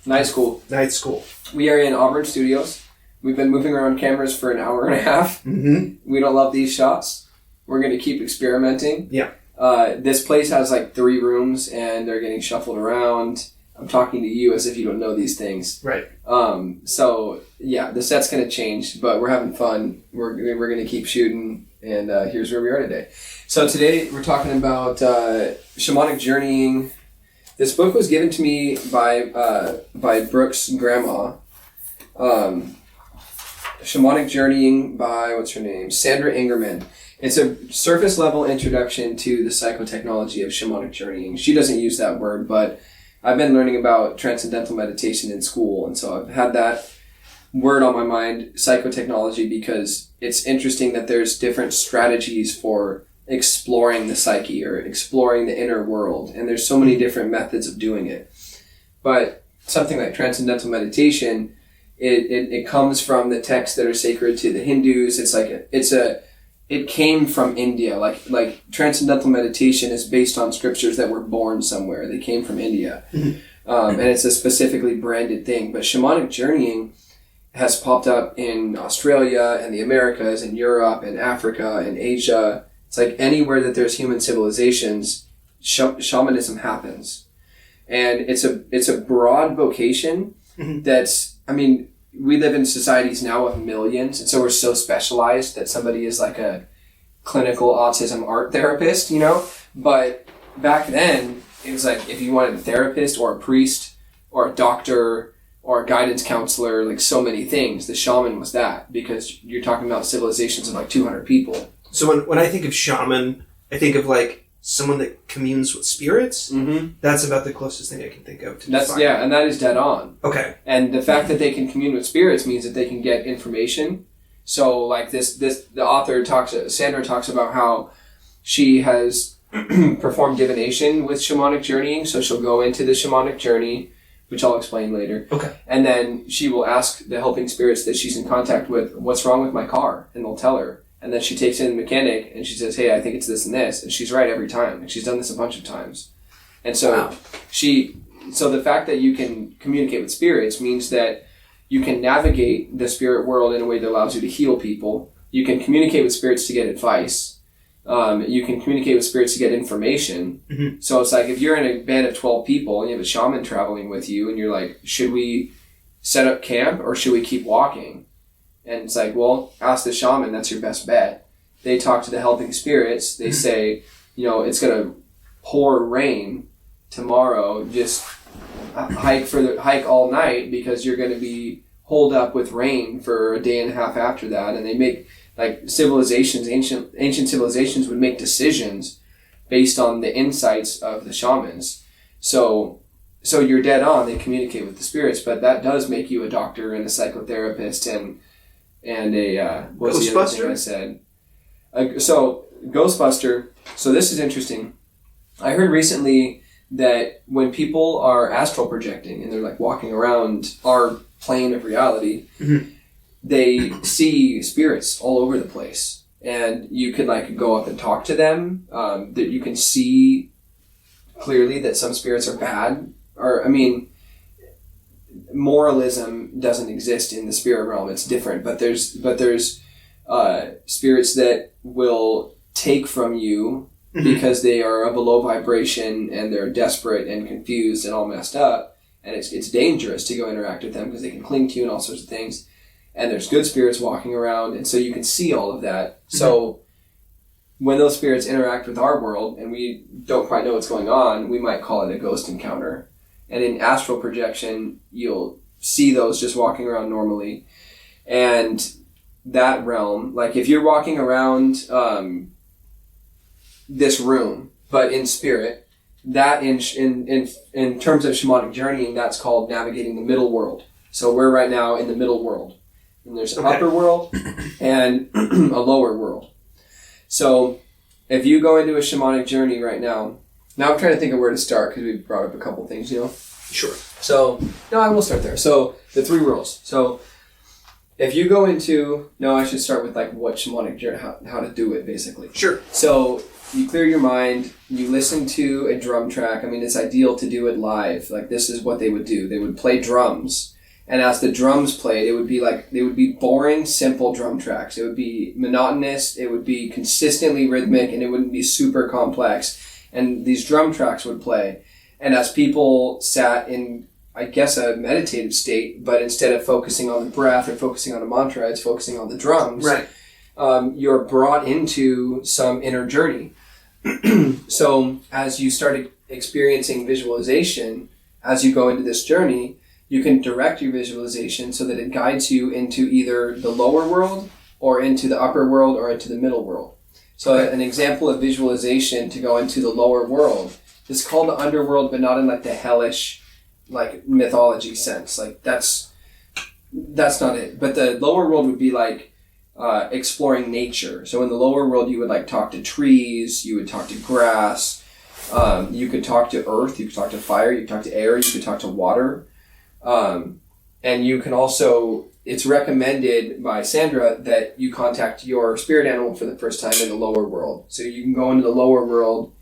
Night school. Night school. We are in Auburn Studios. We've been moving around cameras for an hour and a half. Mm-hmm. We don't love these shots. We're going to keep experimenting. Yeah. This place has like 3 rooms and they're getting shuffled around. I'm talking to you as if you don't know these things. Right. So yeah, the set's going to change, but we're having fun. We're going to keep shooting, and here's where we are today. So today we're talking about Shamanic Journeying. This book was given to me by Brooke's grandma. Shamanic Journeying by, what's her name? Sandra Ingerman. It's a surface level introduction to the psychotechnology of shamanic journeying. She doesn't use that word, but I've been learning about transcendental meditation in school, and so I've had that word on my mind, psychotechnology, because it's interesting that there's different strategies for exploring the psyche or exploring the inner world, and there's so many different methods of doing it. But something like transcendental meditation, it comes from the texts that are sacred to the Hindus. It came from India. Like transcendental meditation is based on scriptures that were born somewhere. They came from India. Mm-hmm. And it's a specifically branded thing. But shamanic journeying has popped up in Australia and the Americas and Europe and Africa and Asia. It's like anywhere that there's human civilizations, shamanism happens. And it's a broad vocation. Mm-hmm. That's, I mean, we live in societies now of millions, and so we're so specialized that somebody is like a clinical autism art therapist, you know? But back then, it was like if you wanted a therapist or a priest or a doctor or a guidance counselor, like so many things, the shaman was that, because you're talking about civilizations of like 200 people. So when I think of shaman, I think of like someone that communes with spirits. Mm-hmm. That's about the closest thing I can think of to define. Yeah, and that is dead on. Okay. And the fact that they can commune with spirits means that they can get information. So like the author Sandra talks about how she has performed divination with shamanic journeying. So she'll go into the shamanic journey, which I'll explain later. Okay. And then she will ask the helping spirits that she's in contact with, what's wrong with my car? And they'll tell her. And then she takes in the mechanic and she says, hey, I think it's this and this. And she's right every time. And she's done this a bunch of times. And so wow. So the fact that you can communicate with spirits means that you can navigate the spirit world in a way that allows you to heal people. You can communicate with spirits to get advice. You can communicate with spirits to get information. Mm-hmm. So it's like if you're in a band of 12 people and you have a shaman traveling with you and you're like, should we set up camp or should we keep walking? And it's like, well, ask the shaman, that's your best bet. They talk to the helping spirits. They say, you know, it's going to pour rain tomorrow. Just hike all night because you're going to be holed up with rain for a day and a half after that. And they make, like, civilizations, ancient civilizations would make decisions based on the insights of the shamans. So you're dead on. They communicate with the spirits, but that does make you a doctor and a psychotherapist and a what's the other thing I said? So Ghostbuster. So this is interesting. I heard recently that when people are astral projecting and they're like walking around our plane of reality, mm-hmm. they see spirits all over the place, and you can like go up and talk to them. That you can see clearly that some spirits are bad, or I mean. Moralism doesn't exist in the spirit realm. It's different, but there's spirits that will take from you mm-hmm. because they are of a low vibration and they're desperate and confused and all messed up, and it's dangerous to go interact with them because they can cling to you and all sorts of things. And there's good spirits walking around, and so you can see all of that. Mm-hmm. So when those spirits interact with our world and we don't quite know what's going on, we might call it a ghost encounter. And in astral projection, you'll see those just walking around normally. And that realm, like if you're walking around this room, but in spirit, that in terms of shamanic journeying, that's called navigating the middle world. So we're right now in the middle world. And there's an upper world and a lower world. So if you go into a shamanic journey right now I'm trying to think of where to start because we brought up a couple things, you know? Sure. So, no, I will start there. So, the 3 rules. So, if you go into... No, I should start with, like, what shamanic journey... How to do it, basically. Sure. So, you clear your mind, you listen to a drum track. I mean, it's ideal to do it live. Like, this is what they would do. They would play drums. And as the drums played, they would be boring, simple drum tracks. It would be monotonous, it would be consistently rhythmic, and it wouldn't be super complex. And these drum tracks would play. And as people sat in, I guess, a meditative state, but instead of focusing on the breath or focusing on a mantra, it's focusing on the drums. Right. You're brought into some inner journey. So as you started experiencing visualization, as you go into this journey, you can direct your visualization so that it guides you into either the lower world or into the upper world or into the middle world. So an example of visualization to go into the lower world is called the underworld, but not in like the hellish, like mythology sense. Like that's not it. But the lower world would be like exploring nature. So in the lower world, you would like talk to trees, you would talk to grass, you could talk to earth, you could talk to fire, you could talk to air, you could talk to water. And you can also, it's recommended by Sandra that you contact your spirit animal for the first time in the lower world. So you can go into the lower world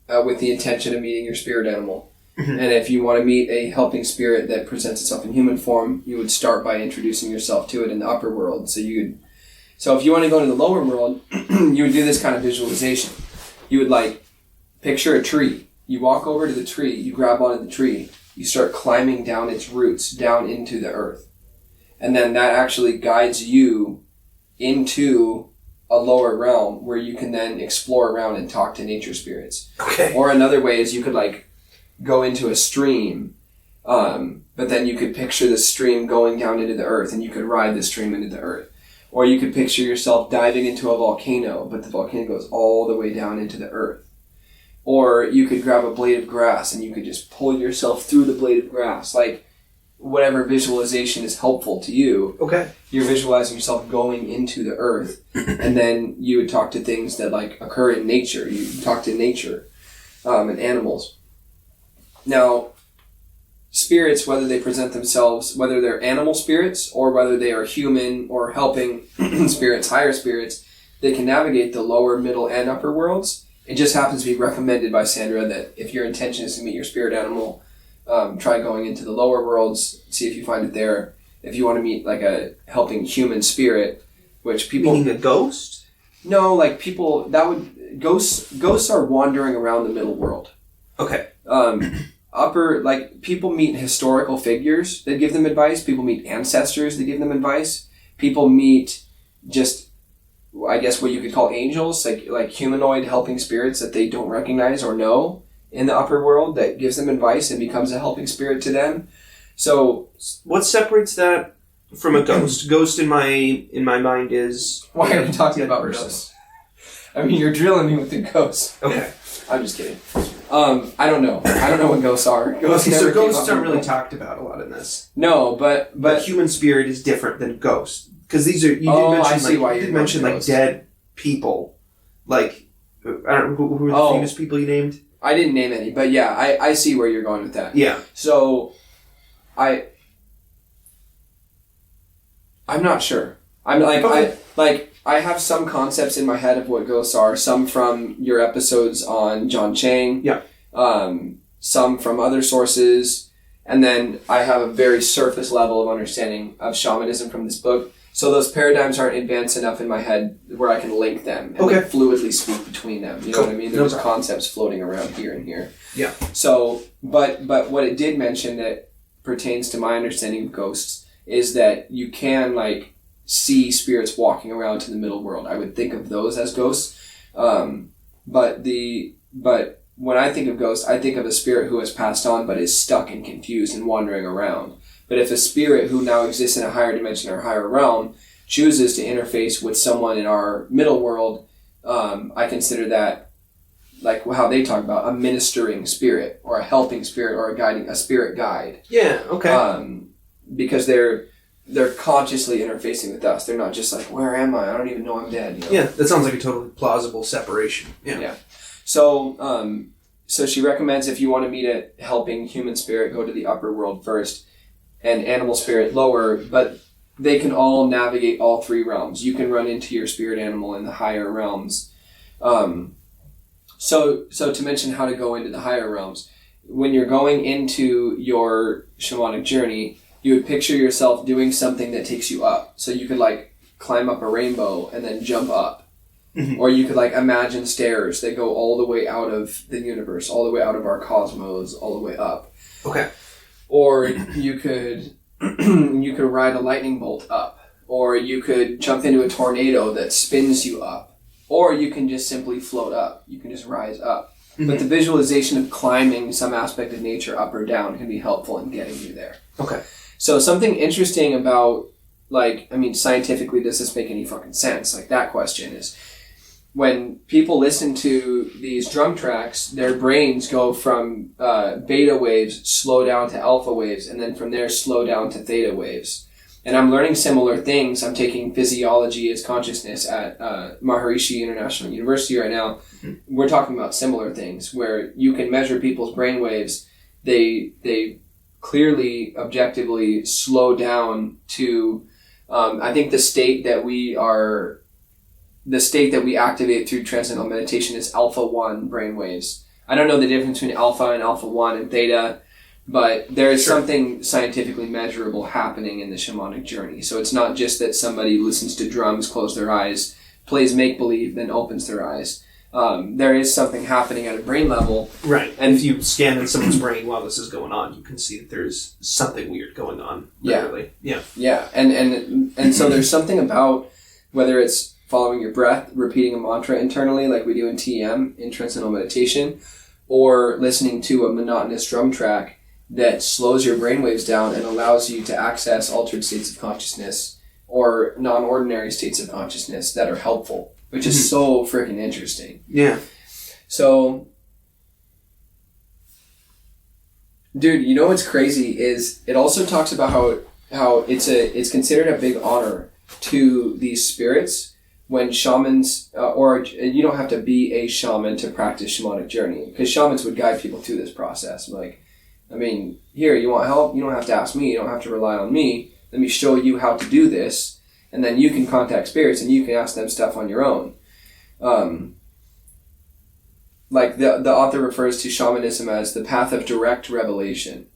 with the intention of meeting your spirit animal. And if you want to meet a helping spirit that presents itself in human form, you would start by introducing yourself to it in the upper world. So if you want to go to the lower world, you would do this kind of visualization. You would like picture a tree. You walk over to the tree, you grab onto the tree, you start climbing down its roots, down into the earth. And then that actually guides you into a lower realm where you can then explore around and talk to nature spirits. Okay. Or another way is you could like go into a stream, but then you could picture the stream going down into the earth and you could ride the stream into the earth. Or you could picture yourself diving into a volcano, but the volcano goes all the way down into the earth. Or you could grab a blade of grass and you could just pull yourself through the blade of grass. Like, whatever visualization is helpful to you. Okay. You're visualizing yourself going into the earth. And then you would talk to things that, like, occur in nature. You talk to nature and animals. Now, spirits, whether they present themselves, whether they're animal spirits or whether they are human or helping spirits, higher spirits, they can navigate the lower, middle, and upper worlds. It just happens to be recommended by Sandra that if your intention is to meet your spirit animal, try going into the lower worlds, see if you find it there. If you want to meet like a helping human spirit, which people... Meaning a ghost? No, like people, ghosts are wandering around the middle world. Okay. People meet historical figures that give them advice. People meet ancestors that give them advice. People meet just, I guess what you could call angels, like humanoid helping spirits that they don't recognize or know in the upper world that gives them advice and becomes a helping spirit to them. So what separates that from a ghost? Ghost in my mind is... Why are you talking about ghosts? I mean, you're drilling me with the ghosts. Okay. I'm just kidding. I don't know. I don't know what ghosts are. So ghosts aren't really talked about a lot in this. No, but human spirit is different than ghosts because these are you did mention like dead people, like I don't know who were the famous people you named. I didn't name any, but yeah, I see where you're going with that. Yeah. So, I'm not sure. I'm like okay. I have some concepts in my head of what ghosts are. Some from your episodes on John Chang. Yeah. Some from other sources, and then I have a very surface level of understanding of shamanism from this book. So those paradigms aren't advanced enough in my head where I can link them and like fluidly speak between them. You know what I mean? There's concepts floating around here and here. Yeah. So, but what it did mention that pertains to my understanding of ghosts is that you can like see spirits walking around to the middle world. I would think of those as ghosts. But when I think of ghosts, I think of a spirit who has passed on but is stuck and confused and wandering around. But if a spirit who now exists in a higher dimension or higher realm chooses to interface with someone in our middle world, I consider that, like how they talk about, a ministering spirit or a helping spirit or a spirit guide. Yeah, okay. Because they're consciously interfacing with us. They're not just like, where am I? I don't even know I'm dead. You know? Yeah, that sounds like a totally plausible separation. Yeah. So she recommends if you want to meet a helping human spirit, go to the upper world first, and animal spirit lower, but they can all navigate all three realms. You can run into your spirit animal in the higher realms. So to mention how to go into the higher realms, when you're going into your shamanic journey, you would picture yourself doing something that takes you up. So you could like climb up a rainbow and then jump up. Mm-hmm. Or you could like imagine stairs that go all the way out of the universe, all the way out of our cosmos, all the way up. Okay. Or you could ride a lightning bolt up. Or you could jump into a tornado that spins you up. Or you can just simply float up. You can just rise up. Mm-hmm. But the visualization of climbing some aspect of nature up or down can be helpful in getting you there. Okay. So something interesting about, like, I mean, scientifically, does this make any fucking sense? Like, that question is, when people listen to these drum tracks, their brains go from beta waves, slow down to alpha waves, and then from there, slow down to theta waves. And I'm learning similar things. I'm taking physiology as consciousness at Maharishi International University right now. Mm-hmm. We're talking about similar things where you can measure people's brain waves. They clearly, objectively slow down to, I think the state that we activate through transcendental meditation is alpha 1 brain waves. I don't know the difference between alpha and alpha 1 and theta, but there is something scientifically measurable happening in the shamanic journey. So it's not just that somebody listens to drums, close their eyes, plays make-believe, then opens their eyes. There is something happening at a brain level. Right. And if you scan in someone's brain while this is going on, you can see that there's something weird going on. Literally. Yeah. Yeah. And so there's something about whether it's following your breath, repeating a mantra internally like we do in TM, in transcendental meditation, or listening to a monotonous drum track that slows your brainwaves down and allows you to access altered states of consciousness or non-ordinary states of consciousness that are helpful, which is so freaking interesting. Yeah. So, dude, you know what's crazy is it also talks about how it's considered a big honor to these spirits when shamans, or you don't have to be a shaman to practice shamanic journeying, because shamans would guide people through this process. Like, I mean, here, you want help? You don't have to ask me. You don't have to rely on me. Let me show you how to do this, and then you can contact spirits and you can ask them stuff on your own. Like the author refers to shamanism as the path of direct revelation.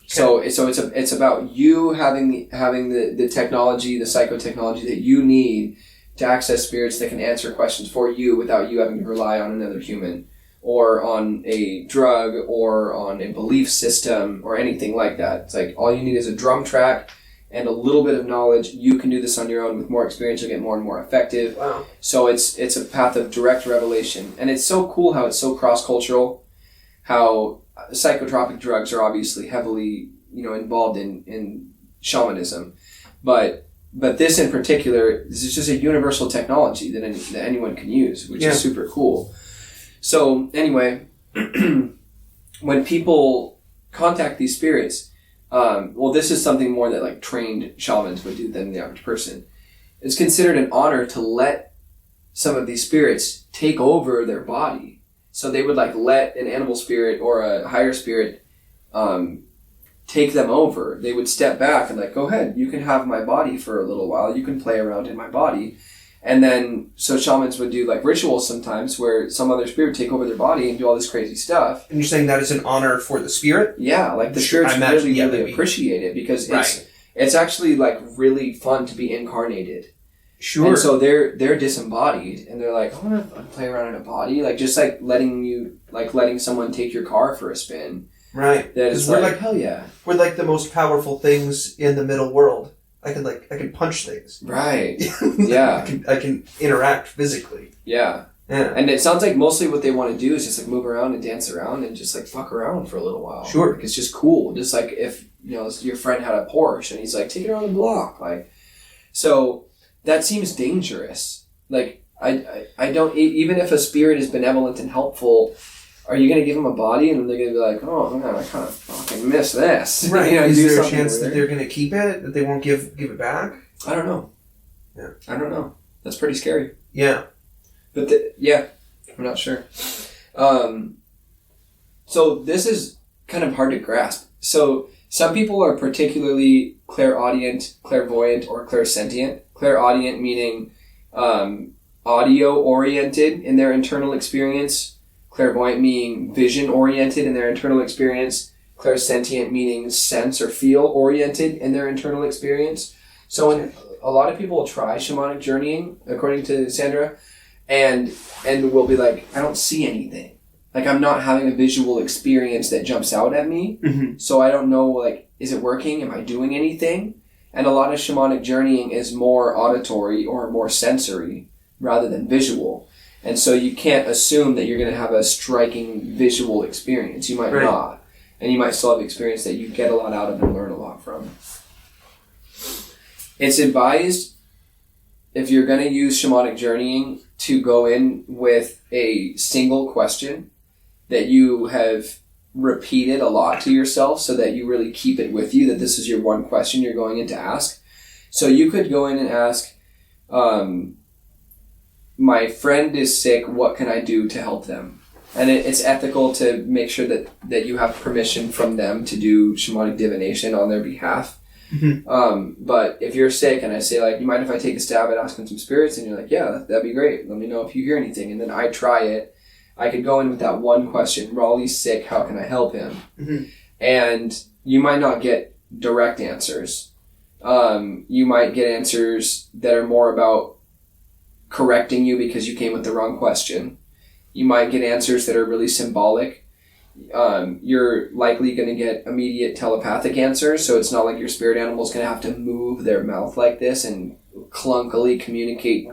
Okay. So it's about you having the technology, the psychotechnology that you need to access spirits that can answer questions for you without you having to rely on another human, or on a drug, or on a belief system, or anything like that. It's like all you need is a drum track and a little bit of knowledge. You can do this on your own. With more experience, you'll get more and more effective. Wow. So it's a path of direct revelation. And it's so cool how it's so cross-cultural, how psychotropic drugs are obviously heavily, involved in shamanism. But this in particular, this is just a universal technology that anyone can use, which is super cool. So anyway, when people contact these spirits, this is something more that like trained shamans would do than the average person. It's considered an honor to let some of these spirits take over their body. So they would like let an animal spirit or a higher spirit take them over. They would step back and like, go ahead, you can have my body for a little while. You can play around in my body. And then, so shamans would do like rituals sometimes where some other spirit would take over their body and do all this crazy stuff. And you're saying that is an honor for the spirit? Yeah, like the spirits really appreciate it because it's actually like really fun to be incarnated. Sure. And so they're disembodied and they're like, I want to play around in a body. Like just like letting someone take your car for a spin. Right. That is like, hell yeah. We're like the most powerful things in the middle world. I can punch things. Right. Yeah. I can interact physically. Yeah. Yeah. And it sounds like mostly what they want to do is just like move around and dance around and just like fuck around for a little while. Sure. Like, it's just cool. Just like if, your friend had a Porsche and he's like, take it around the block. Like, so that seems dangerous. Like, I don't, even if a spirit is benevolent and helpful, are you going to give them a body and they're going to be like, oh man, I kind of fucking miss this? Right. Is there a chance that they're going to keep it? That they won't give it back? I don't know. Yeah. I don't know. That's pretty scary. Yeah. But I'm not sure. So this is kind of hard to grasp. So some people are particularly clairaudient, clairvoyant, or clairsentient. Clairaudient meaning audio-oriented in their internal experience, clairvoyant meaning vision-oriented in their internal experience, clairsentient meaning sense or feel-oriented in their internal experience. So when a lot of people try shamanic journeying, according to Sandra, and will be like, I don't see anything. Like, I'm not having a visual experience that jumps out at me, so I don't know, like, is it working? Am I doing anything? And a lot of shamanic journeying is more auditory or more sensory rather than visual. And so you can't assume that you're going to have a striking visual experience. You might not. And you might still have experience that you get a lot out of and learn a lot from. It's advised, if you're going to use shamanic journeying, to go in with a single question that you have repeated a lot to yourself so that you really keep it with you, that this is your one question you're going in to ask. So you could go in and ask, my friend is sick, what can I do to help them? And it's ethical to make sure that you have permission from them to do shamanic divination on their behalf. But if you're sick and I say, like, you mind if I take a stab at asking some spirits? And you're like, yeah, that'd be great. Let me know if you hear anything. And then I try it. I could go in with that one question. Raleigh's sick. How can I help him? And you might not get direct answers. You might get answers that are more about correcting you because you came with the wrong question. You might get answers that are really symbolic. You're likely going to get immediate telepathic answers, so it's not like your spirit animal is going to have to move their mouth like this and clunkily communicate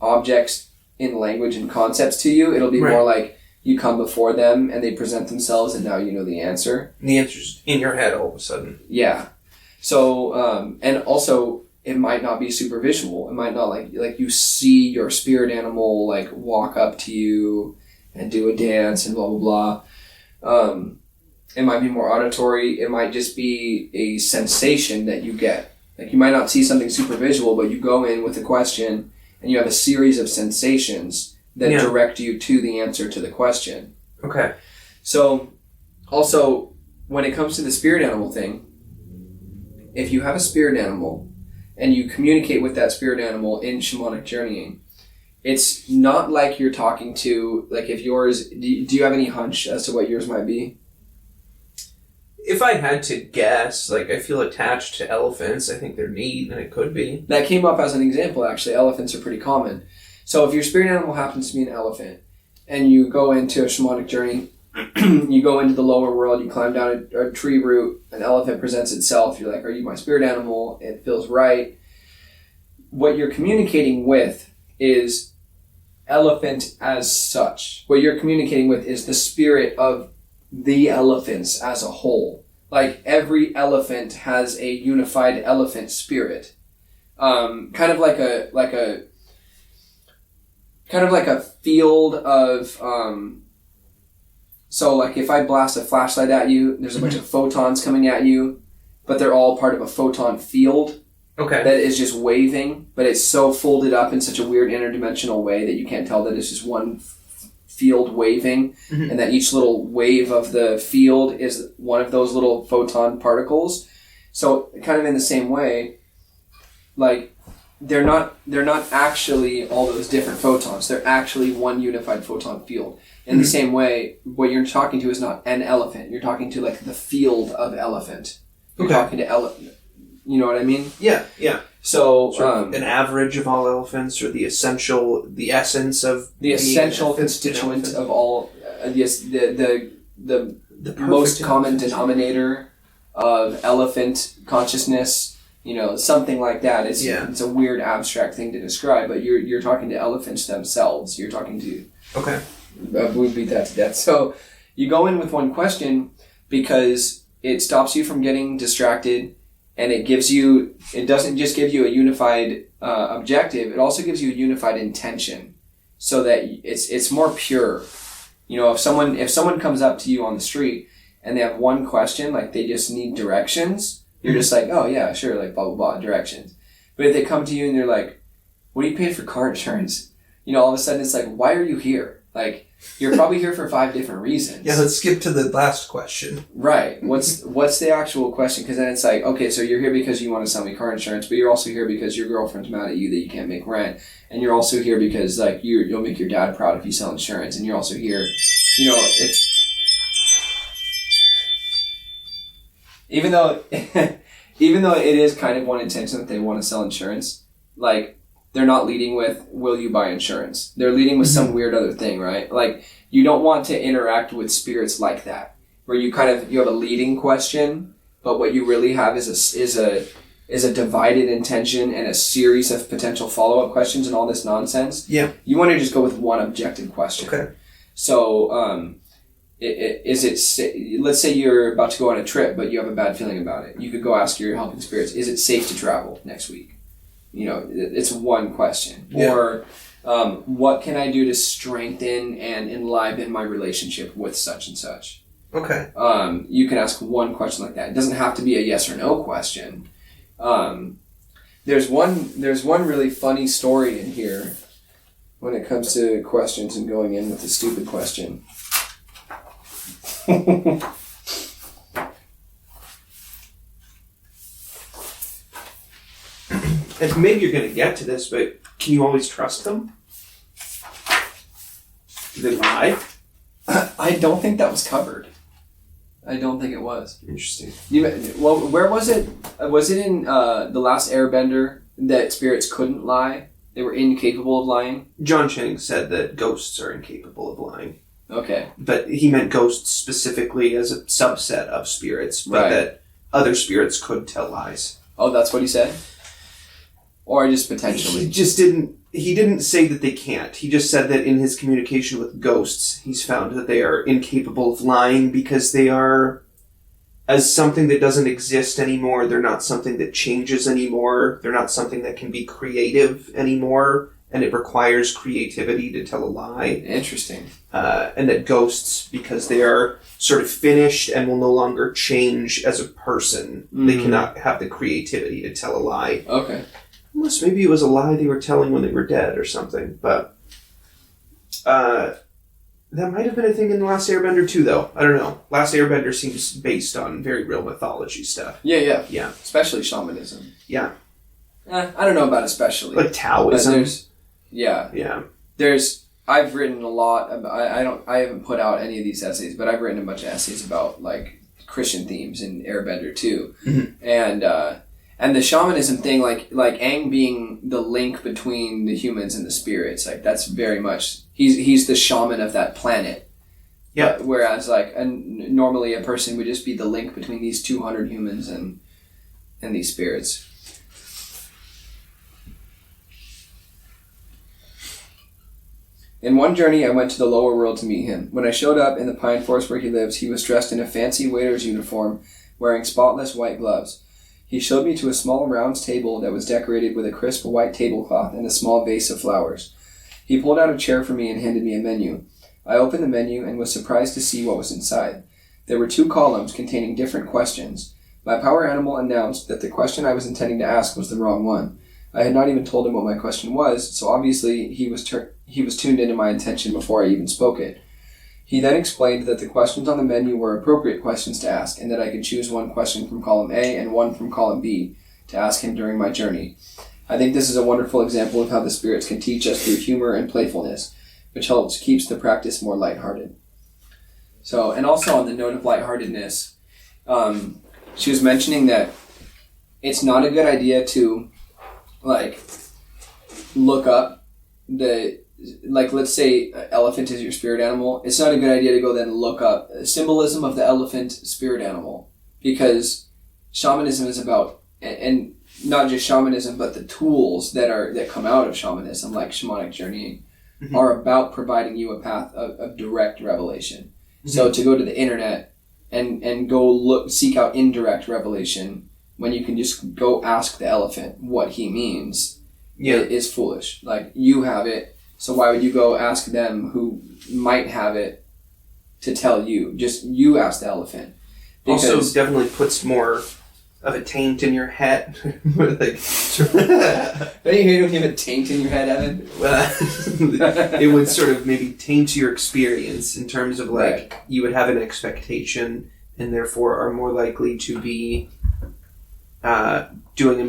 objects in language and concepts to you. It'll be more like you come before them and they present themselves and now you know the answer. And the answer's in your head all of a sudden. Yeah. So, and also, it might not be super visual. It might not like you see your spirit animal like walk up to you and do a dance and blah, blah, blah. It might be more auditory. It might just be a sensation that you get. Like, you might not see something super visual, but you go in with a question and you have a series of sensations that direct you to the answer to the question. Okay. So, also, when it comes to the spirit animal thing, if you have a spirit animal and you communicate with that spirit animal in shamanic journeying, it's not like you're talking to, like, if yours, do you have any hunch as to what yours might be? If I had to guess, like, I feel attached to elephants. I think they're neat, and it could be. That came up as an example, actually. Elephants are pretty common. So if your spirit animal happens to be an elephant, and you go into a shamanic journey, you go into the lower world, you climb down a tree root, an elephant presents itself, you're like, are you my spirit animal? It feels right. What you're communicating with is elephant as such. What you're communicating with is the spirit of the elephants as a whole. Like, every elephant has a unified elephant spirit. Kind of like a field of, so like if I blast a flashlight at you, there's a bunch of photons coming at you, but they're all part of a photon field. Okay. That is just waving, but it's so folded up in such a weird interdimensional way that you can't tell that it's just one field waving, and that each little wave of the field is one of those little photon particles. So kind of in the same way, like, they're not actually all those different photons. They're actually one unified photon field. In the same way, what you're talking to is not an elephant. You're talking to, like, the field of elephant. You're talking to elephant. You know what I mean? Yeah, yeah. So, an average of all elephants, or the essence of the essential constituent of all, the most common denominator of elephant consciousness, you know, something like that. It's a weird abstract thing to describe, but you're talking to elephants themselves. You're talking to... Okay. We beat that to death. So you go in with one question because it stops you from getting distracted, and it doesn't just give you a unified objective, it also gives you a unified intention, so that it's more pure. You know, if someone comes up to you on the street and they have one question, like they just need directions, you're just like, oh yeah, sure, like blah, blah, blah, directions. But if they come to you and they're like, what do you pay for car insurance? You know, all of a sudden it's like, why are you here? Like, you're probably here for 5 different reasons. Yeah, let's skip to the last question. Right. What's the actual question? Because then it's like, okay, so you're here because you want to sell me car insurance, but you're also here because your girlfriend's mad at you that you can't make rent, and you're also here because like you'll make your dad proud if you sell insurance, and you're also here, you know, it's even though it is kind of one intention that they want to sell insurance, like they're not leading with will you buy insurance? They're leading with some weird other thing, right? Like you don't want to interact with spirits like that, where you have a leading question, but what you really have is a divided intention and a series of potential follow-up questions and all this nonsense. Yeah. You want to just go with one objective question. Okay. So, let's say you're about to go on a trip, but you have a bad feeling about it. You could go ask your helping spirits, is it safe to travel next week? You know, it's one question. Yeah. Or, what can I do to strengthen and enliven my relationship with such and such? Okay. You can ask one question like that. It doesn't have to be a yes or no question. There's one really funny story in here when it comes to questions and going in with a stupid question. And maybe you're going to get to this, but can you always trust them? Do they lie? I don't think that was covered. I don't think it was. Interesting. Where was it? Was it in The Last Airbender that spirits couldn't lie? They were incapable of lying? John Channing said that ghosts are incapable of lying. Okay. But he meant ghosts specifically as a subset of spirits, but that other spirits could tell lies. Oh, that's what he said? Or just potentially? He didn't say that they can't. He just said that in his communication with ghosts, he's found that they are incapable of lying because they are, as something that doesn't exist anymore, they're not something that changes anymore, they're not something that can be creative anymore, and it requires creativity to tell a lie. Interesting. And that ghosts, because they are sort of finished and will no longer change as a person, they cannot have the creativity to tell a lie. Okay. Unless maybe it was a lie they were telling when they were dead or something, but that might have been a thing in The Last Airbender too, though. I don't know. Last Airbender seems based on very real mythology stuff. Yeah. Yeah. Especially shamanism. Yeah. I don't know about especially. Like Taoism. Yeah. I've written a lot about, I haven't put out any of these essays, but I've written a bunch of essays about like Christian themes in Airbender too. Mm-hmm. And the shamanism thing, like Aang being the link between the humans and the spirits, like that's very much, he's the shaman of that planet. Yeah. Whereas normally a person would just be the link between these 200 humans and these spirits. In one journey, I went to the lower world to meet him. When I showed up in the pine forest where he lives, he was dressed in a fancy waiter's uniform, wearing spotless white gloves. He showed me to a small round table that was decorated with a crisp white tablecloth and a small vase of flowers. He pulled out a chair for me and handed me a menu. I opened the menu and was surprised to see what was inside. There were 2 columns containing different questions. My power animal announced that the question I was intending to ask was the wrong one. I had not even told him what my question was, so obviously he was tuned into my intention before I even spoke it. He then explained that the questions on the menu were appropriate questions to ask, and that I could choose one question from column A and one from column B to ask him during my journey. I think this is a wonderful example of how the spirits can teach us through humor and playfulness, which keeps the practice more lighthearted. So, and also on the note of lightheartedness, she was mentioning that it's not a good idea to look up let's say elephant is your spirit animal. It's not a good idea to go then look up symbolism of the elephant spirit animal, because shamanism is about, and not just shamanism, but the tools that come out of shamanism, like shamanic journeying, are about providing you a path of direct revelation. Mm-hmm. So to go to the internet and go seek out indirect revelation when you can just go ask the elephant what he means, is foolish. Like, you have it, so why would you go ask them who might have it to tell you? Just you ask the elephant. Also, definitely puts more of a taint in your head. Like, don't you hate when you have a taint in your head, Evan? It would sort of maybe taint your experience in terms of like Right. you would have an expectation and therefore are more likely to be doing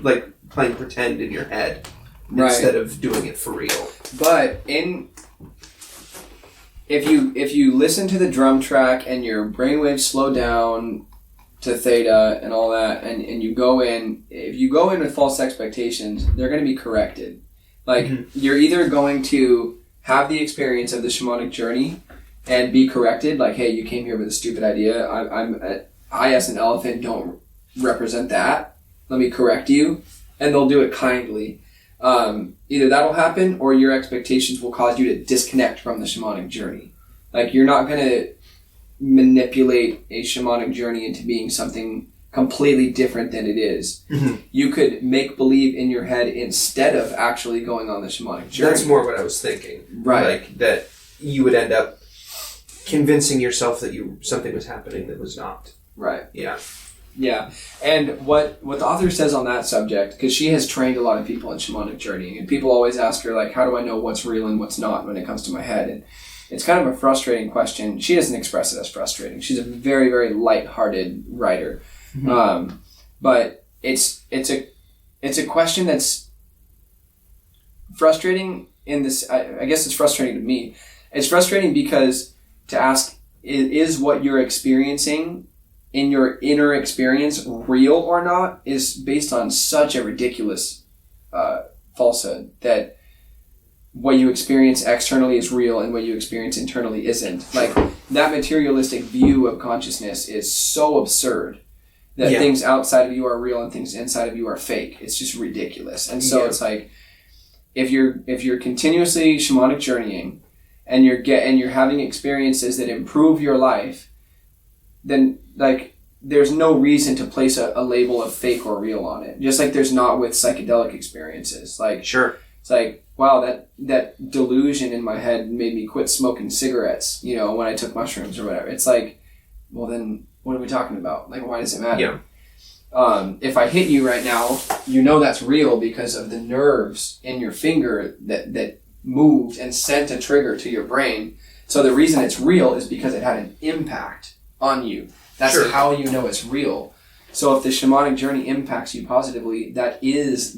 like playing pretend in your head instead of doing it for real. But if you listen to the drum track and your brainwaves slow down to theta and all that, and you go in, if you go in with false expectations, they're going to be corrected. Like, you're either going to have the experience of the shamanic journey and be corrected, like, hey, you came here with a stupid idea. I as an elephant don't represent that. Let me correct you. And they'll do it kindly. Either that'll happen or your expectations will cause you to disconnect from the shamanic journey. Like, you're not going to manipulate a shamanic journey into being something completely different than it is. You could make believe in your head instead of actually going on the shamanic journey. That's more what I was thinking. Right. Like that you would end up convincing yourself that something was happening that was not. Right. Yeah. Yeah. And what the author says on that subject, because she has trained a lot of people in shamanic journeying, and people always ask her, like, how do I know what's real and what's not when it comes to my head? And it's kind of a frustrating question. She doesn't express it as frustrating. She's a very, very light-hearted writer. But it's a question that's frustrating in this. I guess it's frustrating to me. It's frustrating because to ask, is what you're experiencing in your inner experience real or not is based on such a ridiculous falsehood that what you experience externally is real and what you experience internally isn't. Like, that materialistic view of consciousness is so absurd that things outside of you are real and things inside of you are fake. It's just ridiculous. And so it's like, if you're continuously shamanic journeying and you're having experiences that improve your life, then like there's no reason to place a label of fake or real on it. Just like there's not with psychedelic experiences. Like, sure. It's like, wow, that delusion in my head made me quit smoking cigarettes, when I took mushrooms or whatever. It's like, well then, what are we talking about? Like, why does it matter? Yeah. If I hit you right now, that's real because of the nerves in your finger that moved and sent a trigger to your brain. So the reason it's real is because it had an impact on you. That's how you know it's real. So if the shamanic journey impacts you positively, that is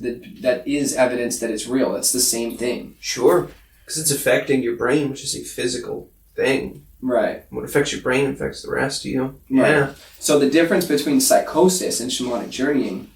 evidence that it's real. It's the same thing. Sure. Because it's affecting your brain, which is a physical thing. Right. What affects your brain affects the rest of you. Right. Yeah. So the difference between psychosis and shamanic journeying,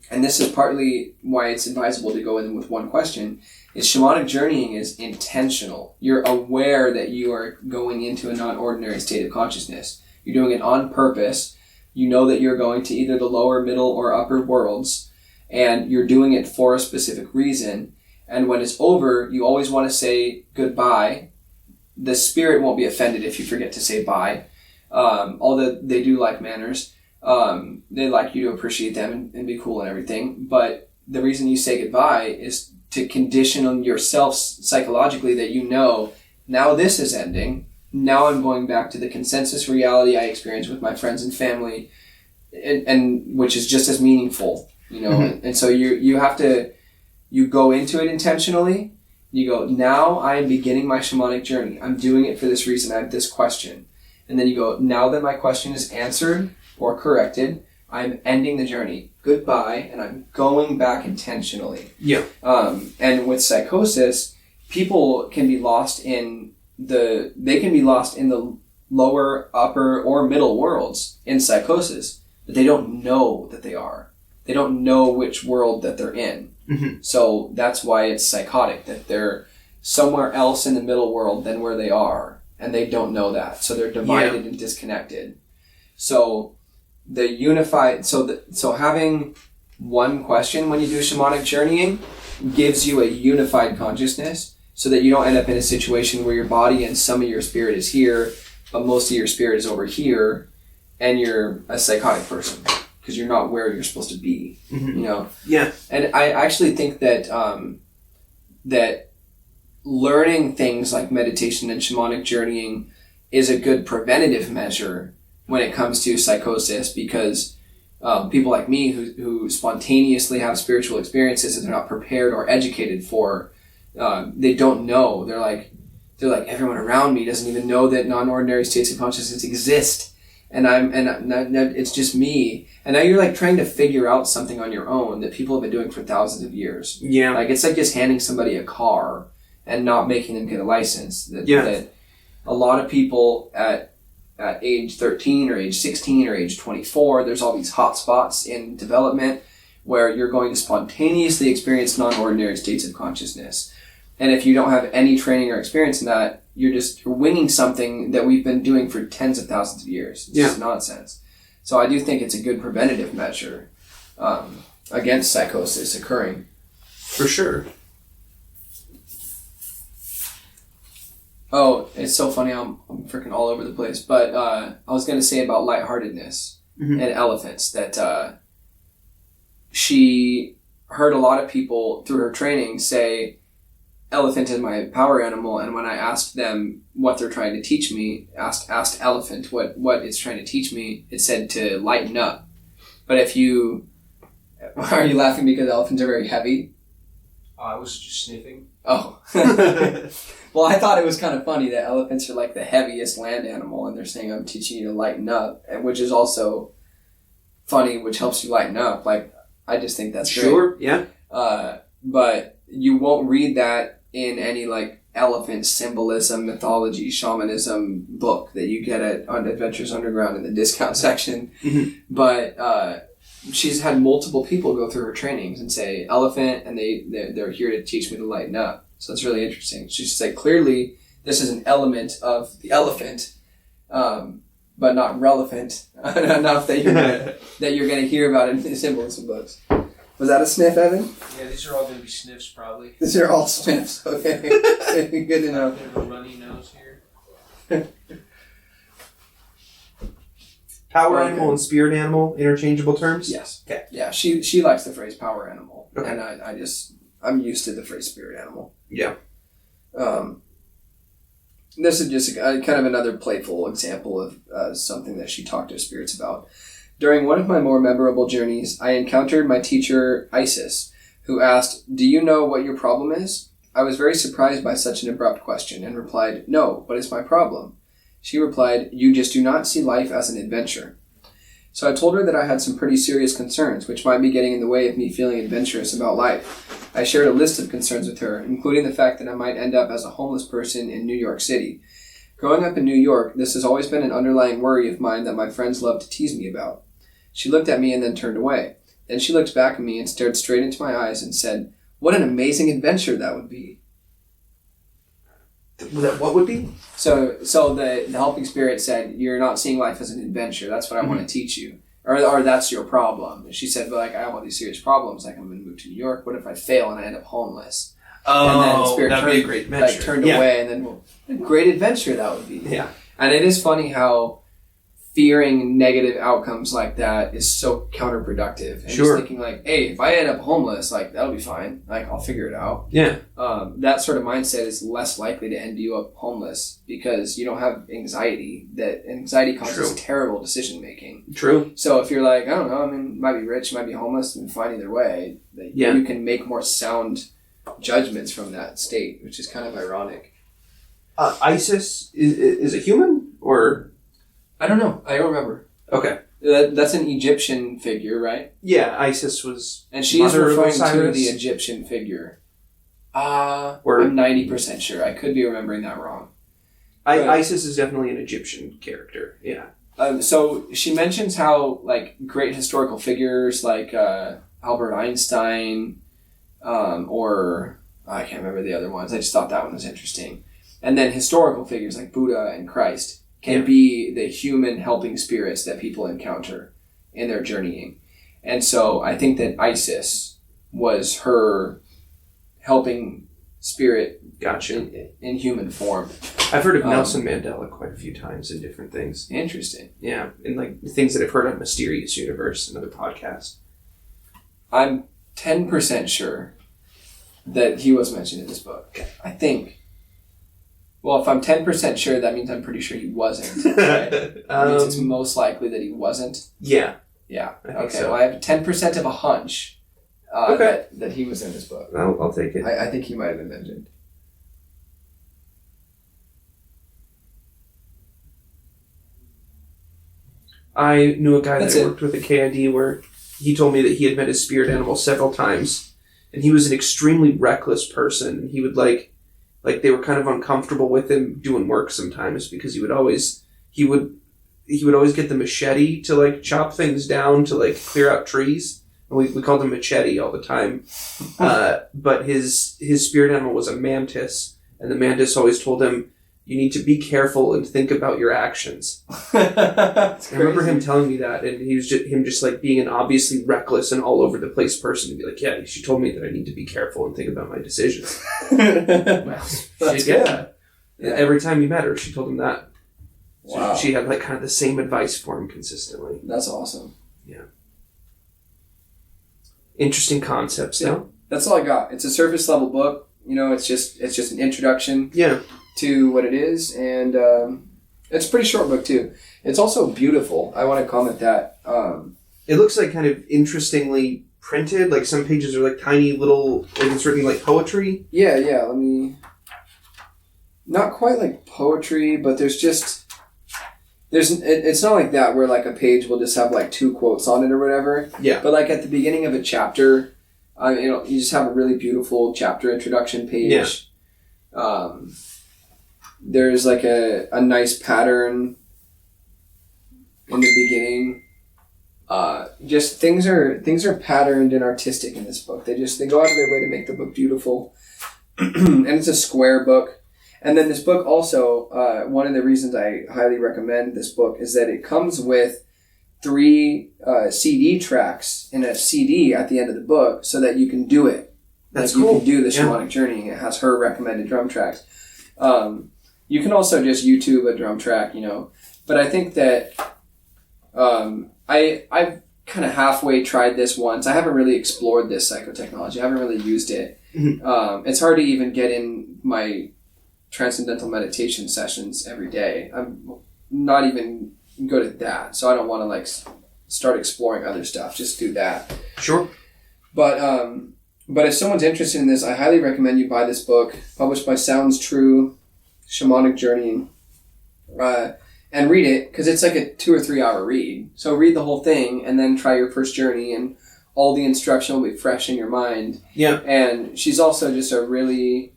and this is partly why it's advisable to go in with one question, is shamanic journeying is intentional. You're aware that you are going into a non-ordinary state of consciousness. You're doing it on purpose. You know that you're going to either the lower, middle, or upper worlds, and you're doing it for a specific reason. And when it's over, you always want to say goodbye. The spirit won't be offended if you forget to say bye, although they do like manners. They like you to appreciate them and be cool and everything. But the reason you say goodbye is to condition yourself psychologically that now this is ending. Now I'm going back to the consensus reality I experience with my friends and family, and which is just as meaningful, And so you go into it intentionally. You go, now I am beginning my shamanic journey. I'm doing it for this reason. I have this question. And then you go, now that my question is answered or corrected, I'm ending the journey. Goodbye. And I'm going back intentionally. Yeah. And with psychosis, people can be lost in the lower, upper, or middle worlds in psychosis, but they don't know that they are. They don't know which world that they're in. Mm-hmm. So that's why it's psychotic, that they're somewhere else in the middle world than where they are, and they don't know that. So they're divided and disconnected. So so having one question when you do shamanic journeying gives you a unified consciousness, so that you don't end up in a situation where your body and some of your spirit is here, but most of your spirit is over here, and you're a psychotic person because you're not where you're supposed to be. Mm-hmm. Yeah. And I actually think that that learning things like meditation and shamanic journeying is a good preventative measure when it comes to psychosis, because people like me who spontaneously have spiritual experiences that they're not prepared or educated for. They don't know. They're like everyone around me doesn't even know that non-ordinary states of consciousness exist, and it's just me. And now you're like trying to figure out something on your own that people have been doing for thousands of years. Yeah, like it's like just handing somebody a car and not making them get a license. That a lot of people at age 13 or age 16 or age 24, there's all these hot spots in development where you're going to spontaneously experience non-ordinary states of consciousness. And if you don't have any training or experience in that, you're winging something that we've been doing for tens of thousands of years. It's just nonsense. So I do think it's a good preventative measure against psychosis occurring. For sure. Oh, it's so funny. I'm freaking all over the place. But I was going to say about lightheartedness and elephants that she heard a lot of people through her training say, elephant is my power animal. And when I asked them what they're trying to teach me, asked elephant what it's trying to teach me, it said to lighten up. But are you laughing because elephants are very heavy? I was just sniffing. Oh. Well, I thought it was kind of funny that elephants are like the heaviest land animal, and they're saying, I'm teaching you to lighten up, which is also funny, which helps you lighten up. Like, I just think that's great. Sure, yeah. But you won't read that in any, like, elephant symbolism, mythology, shamanism book that you get on Adventures Underground in the discount section. Mm-hmm. But she's had multiple people go through her trainings and say, elephant, and they're here to teach me to lighten up. So it's really interesting. She's like, clearly, this is an element of the elephant, but not relevant enough that you're gonna hear about it in the symbolism books. Was that a sniff, Evan? Yeah, these are all going to be sniffs, probably. These are all sniffs. Okay, good to know. A bit of a runny nose here. Power animal and spirit animal, interchangeable terms? Yes. Okay. Yeah, she likes the phrase power animal, okay. And I'm used to the phrase spirit animal. Yeah. This is just kind of another playful example of something that she talked to spirits about. During one of my more memorable journeys, I encountered my teacher, Isis, who asked, "Do you know what your problem is?" I was very surprised by such an abrupt question and replied, "No, what is my problem?" She replied, "You just do not see life as an adventure." So I told her that I had some pretty serious concerns, which might be getting in the way of me feeling adventurous about life. I shared a list of concerns with her, including the fact that I might end up as a homeless person in New York City. Growing up in New York, this has always been an underlying worry of mine that my friends love to tease me about. She looked at me and then turned away. Then she looked back at me and stared straight into my eyes and said, "What an amazing adventure that would be." What would be? So the helping spirit said, "You're not seeing life as an adventure. That's what I want to teach you." Or that's your problem. And she said, "But like, I have all these serious problems. Like, I'm going to move to New York. What if I fail and I end up homeless?" And then the spirit that'd be a great adventure. turned away, and then, well, a great adventure that would be. Yeah. And it is funny how fearing negative outcomes like that is so counterproductive. And Sure. just thinking like, hey, if I end up homeless, like, that'll be fine. Like, I'll figure it out. Yeah. That sort of mindset is less likely to end you up homeless because you don't have anxiety. That anxiety causes terrible decision making. True. So if you're like, I don't know, I mean, might be rich, might be homeless, and fine either way, you can make more sound judgments from that state, which is kind of ironic. Isis is a human or? I don't know. I don't remember. Okay. That's an Egyptian figure, right? Yeah, Isis was. And she is mother of referring to Osiris? the Egyptian figure. Or- I'm 90% sure. I could be remembering that wrong. Isis is definitely an Egyptian character. Yeah. So she mentions how like great historical figures like Albert Einstein, or I can't remember the other ones. I just thought that one was interesting. And then historical figures like Buddha and Christ can be the human helping spirits that people encounter in their journeying. And so I think that Isis was her helping spirit. Gotcha. In human form. I've heard of Nelson Mandela quite a few times in different things. Interesting. Yeah, and like things that I've heard on Mysterious Universe, another podcast. I'm 10% sure that he was mentioned in this book. I think. Well, if I'm 10% sure, that means I'm pretty sure he wasn't. Right? That means it's most likely that he wasn't. Yeah. Yeah. I think Okay. so. Well, I have 10% of a hunch Okay. that he was in this book. I'll take it. I think he might have been mentioned. I knew a guy That's that it. worked with a KID where he told me that he had met his spirit animal several times, and he was an extremely reckless person. He would like they were kind of uncomfortable with him doing work sometimes because he would always get the machete to like chop things down to like clear out trees. And we called him machete all the time. But his spirit animal was a mantis, and the mantis always told him, "You need to be careful and think about your actions." I remember him telling me that, and he was just like being an obviously reckless and all over the place person to be like, "Yeah, she told me that I need to be careful and think about my decisions." Well, that's good. Yeah. Every time he met her, she told him that. So Wow. she had like kind of the same advice for him consistently. That's awesome. Interesting concepts, though. That's all I got. It's a surface level book. You know, it's just an introduction Yeah. to what it is, and it's a pretty short book too. It's also beautiful. I want to comment that. It looks like kind of interestingly printed. Like some pages are like tiny little, like it's written like poetry. Yeah. Let me. Not quite like poetry, but it's not like that where like a page will just have like 2 quotes on it or whatever. Yeah. But like at the beginning of a chapter, you just have a really beautiful chapter introduction page. Yeah. There's like a nice pattern in the beginning. Just things are patterned and artistic in this book. They go out of their way to make the book beautiful. And it's a square book. And then this book also, one of the reasons I highly recommend this book is that it comes with 3 CD tracks in a CD at the end of the book so that you can do it. That's like cool. You can do the Shamanic Journeying. It has her recommended drum tracks. You can also just YouTube a drum track, you know. But I think that I've kind of halfway tried this once. I haven't really explored this psychotechnology. I haven't really used it. Mm-hmm. It's hard to even get in my transcendental meditation sessions every day. I'm not even good at that, so I don't want to like start exploring other stuff. Just do that. Sure. But if someone's interested in this, I highly recommend you buy this book, published by Sounds True, Shamanic Journeying, and read it because it's like a 2 or 3 hour read. So read the whole thing and then try your first journey, and all the instruction will be fresh in your mind. Yeah. And she's also just a really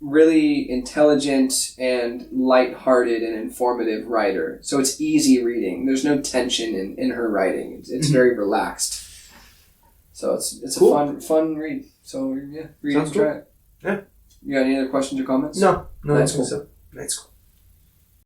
really intelligent and lighthearted and informative writer. So it's easy reading. There's no tension in her writing. It's very relaxed. So it's cool. A fun read. So yeah, read Sounds and try cool. it. Yeah. You got any other questions or comments? No, That's cool. So. That's cool.